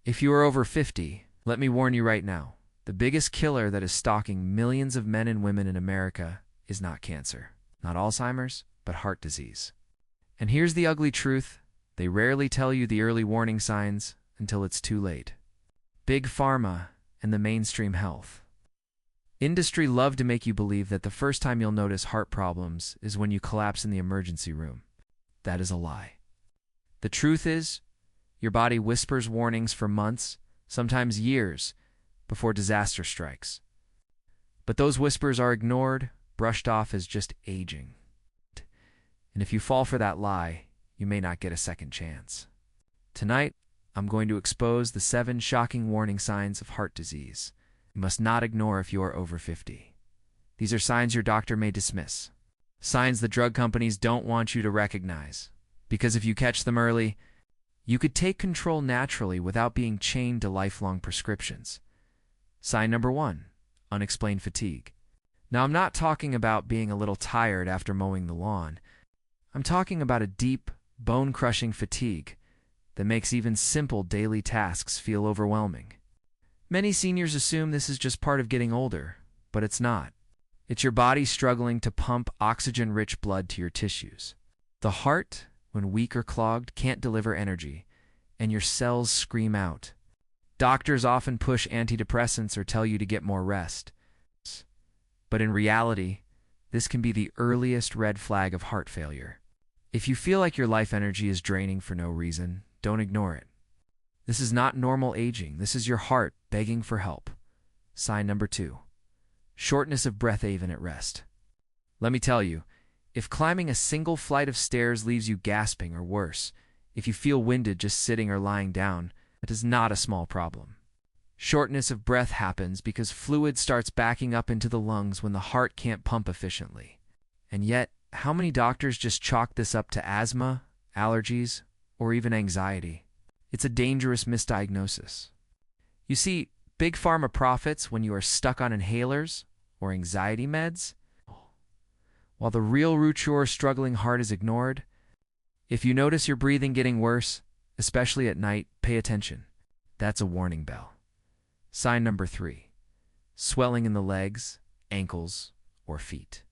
If you are over 50, let me warn you right now. The biggest killer that is stalking millions of men and women in America is not cancer, not Alzheimer's, but heart disease. And here's the ugly truth. They rarely tell you the early warning signs until it's too late. Big Pharma and the mainstream health. Industry love to make you believe that the first time you'll notice heart problems is when you collapse in the emergency room. That is a lie. The truth is, your body whispers warnings for months, sometimes years, before disaster strikes. But those whispers are ignored, brushed off as just aging. And if you fall for that lie, you may not get a second chance. Tonight, I'm going to expose the 7 shocking warning signs of heart disease you must not ignore if you are over 50. These are signs your doctor may dismiss. Signs the drug companies don't want you to recognize. Because if you catch them early, you could take control naturally without being chained to lifelong prescriptions. Sign number 1, unexplained fatigue. Now, I'm not talking about being a little tired after mowing the lawn. I'm talking about a deep, bone-crushing fatigue that makes even simple daily tasks feel overwhelming. Many seniors assume this is just part of getting older, but it's not. It's your body struggling to pump oxygen-rich blood to your tissues. The heart, when weak or clogged, can't deliver energy, and your cells scream out. Doctors often push antidepressants or tell you to get more rest. But in reality, this can be the earliest red flag of heart failure. If you feel like your life energy is draining for no reason, don't ignore it. This is not normal aging. This is your heart begging for help. Sign number 2, shortness of breath even at rest. Let me tell you, if climbing a single flight of stairs leaves you gasping or worse, if you feel winded just sitting or lying down, that is not a small problem. Shortness of breath happens because fluid starts backing up into the lungs when the heart can't pump efficiently. And yet, how many doctors just chalk this up to asthma, allergies, or even anxiety? It's a dangerous misdiagnosis. You see, Big Pharma profits when you are stuck on inhalers or anxiety meds, while the real root to your struggling heart is ignored. If you notice your breathing getting worse, especially at night, pay attention. That's a warning bell. Sign number 3, swelling in the legs, ankles, or feet.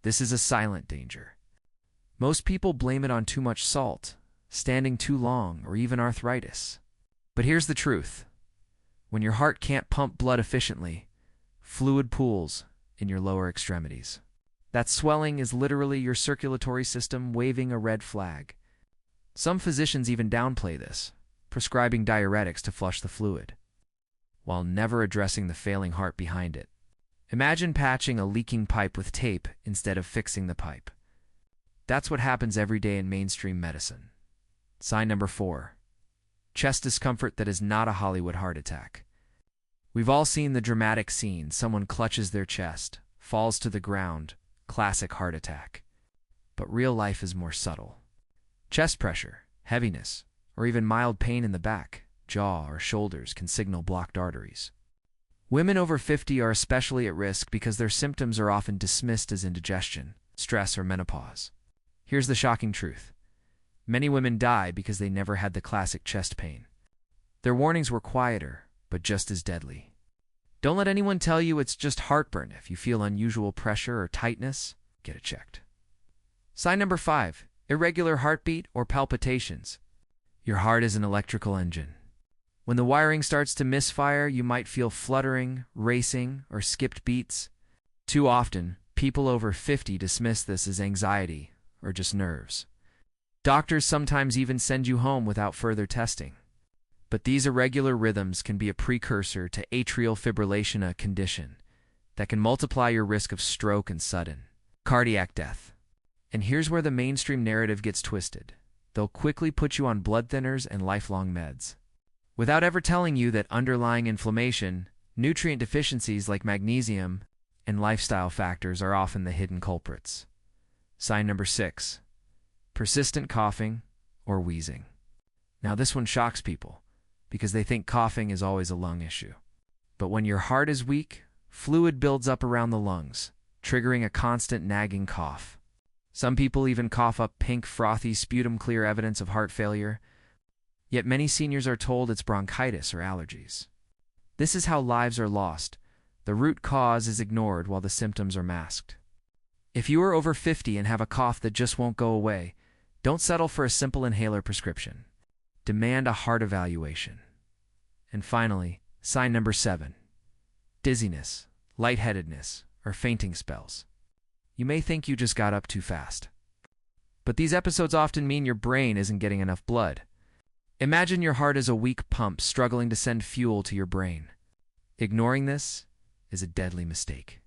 This is a silent danger. Most people blame it on too much salt, standing too long, or even arthritis. But here's the truth. When your heart can't pump blood efficiently, fluid pools in your lower extremities. That swelling is literally your circulatory system waving a red flag. Some physicians even downplay this, prescribing diuretics to flush the fluid, while never addressing the failing heart behind it. Imagine patching a leaking pipe with tape instead of fixing the pipe. That's what happens every day in mainstream medicine. Sign number 4, chest discomfort that is not a Hollywood heart attack. We've all seen the dramatic scene. Someone clutches their chest, falls to the ground, classic heart attack. But real life is more subtle. Chest pressure, heaviness, or even mild pain in the back, jaw, or shoulders can signal blocked arteries. Women over 50 are especially at risk because their symptoms are often dismissed as indigestion, stress, or menopause. Here's the shocking truth. Many women die because they never had the classic chest pain. Their warnings were quieter, but just as deadly. Don't let anyone tell you it's just heartburn. If you feel unusual pressure or tightness, get it checked. Sign number 5, irregular heartbeat or palpitations. Your heart is an electrical engine. When the wiring starts to misfire, you might feel fluttering, racing, or skipped beats. Too often, people over 50 dismiss this as anxiety or just nerves. Doctors sometimes even send you home without further testing. But these irregular rhythms can be a precursor to atrial fibrillation, a condition that can multiply your risk of stroke and sudden cardiac death. And here's where the mainstream narrative gets twisted. They'll quickly put you on blood thinners and lifelong meds, without ever telling you that underlying inflammation, nutrient deficiencies like magnesium, and lifestyle factors are often the hidden culprits. Sign number 6, persistent coughing or wheezing. Now this one shocks people because they think coughing is always a lung issue. But when your heart is weak, fluid builds up around the lungs, triggering a constant nagging cough. Some people even cough up pink, frothy sputum, clear evidence of heart failure. Yet many seniors are told it's bronchitis or allergies. This is how lives are lost. The root cause is ignored while the symptoms are masked. If you are over 50 and have a cough that just won't go away, don't settle for a simple inhaler prescription. Demand a heart evaluation. And finally, sign number 7. Dizziness, lightheadedness, or fainting spells. You may think you just got up too fast. But these episodes often mean your brain isn't getting enough blood. Imagine your heart is a weak pump struggling to send fuel to your brain. Ignoring this is a deadly mistake.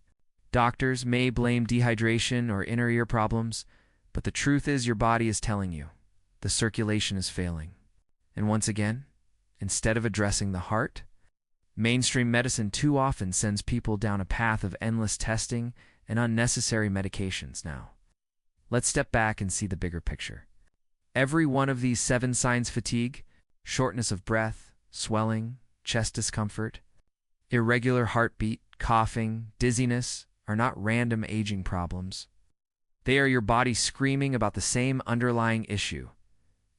Doctors may blame dehydration or inner ear problems, but the truth is your body is telling you the circulation is failing. And once again, instead of addressing the heart, mainstream medicine too often sends people down a path of endless testing and unnecessary medications now. Let's step back and see the bigger picture. Every one of these 7 signs: fatigue, shortness of breath, swelling, chest discomfort, irregular heartbeat, coughing, dizziness, are not random aging problems. They are your body screaming about the same underlying issue.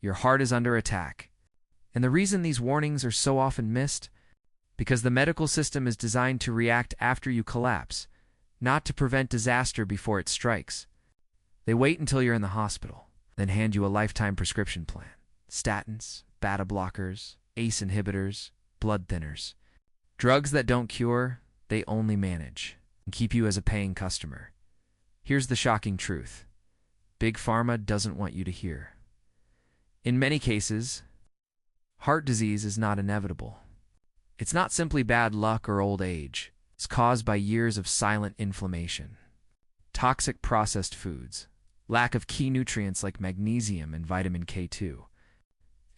Your heart is under attack. And the reason these warnings are so often missed? Because the medical system is designed to react after you collapse, not to prevent disaster before it strikes. They wait until you're in the hospital, then hand you a lifetime prescription plan. Statins, beta blockers, ACE inhibitors, blood thinners. Drugs that don't cure, they only manage and keep you as a paying customer. Here's the shocking truth. Big Pharma doesn't want you to hear. In many cases, heart disease is not inevitable. It's not simply bad luck or old age. It's caused by years of silent inflammation, toxic processed foods, lack of key nutrients like magnesium and vitamin K2,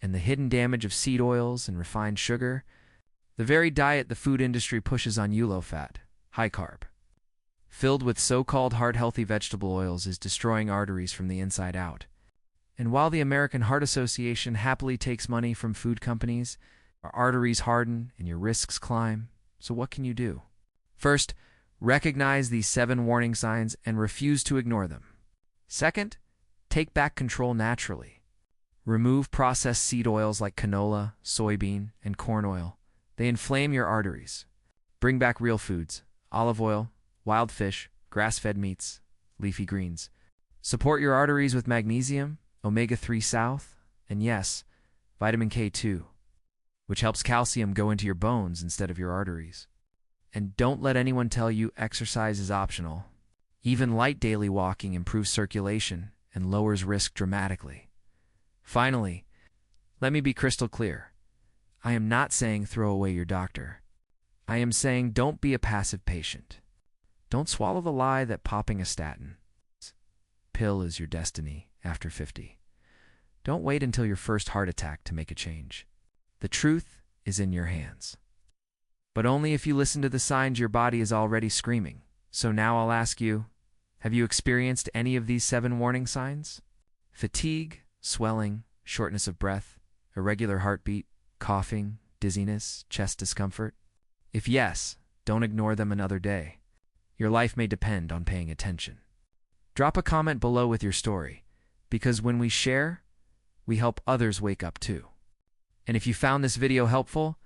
and the hidden damage of seed oils and refined sugar, the very diet the food industry pushes on you: low fat, high carb. Filled with so-called heart-healthy vegetable oils is destroying arteries from the inside out. And while the American Heart Association happily takes money from food companies, our arteries harden and your risks climb. So what can you do? First, recognize these 7 warning signs and refuse to ignore them. Second, take back control naturally. Remove processed seed oils like canola, soybean, and corn oil. They inflame your arteries. Bring back real foods: olive oil, wild fish, grass-fed meats, leafy greens. Support your arteries with magnesium, omega-3 south, and yes, vitamin K2, which helps calcium go into your bones instead of your arteries. And don't let anyone tell you exercise is optional. Even light daily walking improves circulation and lowers risk dramatically. Finally, let me be crystal clear. I am not saying throw away your doctor. I am saying don't be a passive patient. Don't swallow the lie that popping a statin pill is your destiny after 50. Don't wait until your first heart attack to make a change. The truth is in your hands. But only if you listen to the signs your body is already screaming. So now I'll ask you, have you experienced any of these 7 warning signs? Fatigue, swelling, shortness of breath, irregular heartbeat, coughing, dizziness, chest discomfort? If yes, don't ignore them another day. Your life may depend on paying attention. Drop a comment below with your story, because when we share, we help others wake up too. And if you found this video helpful,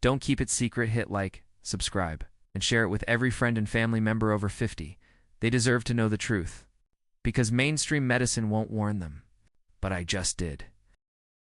don't keep it secret. Hit like, subscribe, and share it with every friend and family member over 50. They deserve to know the truth. Because mainstream medicine won't warn them. But I just did.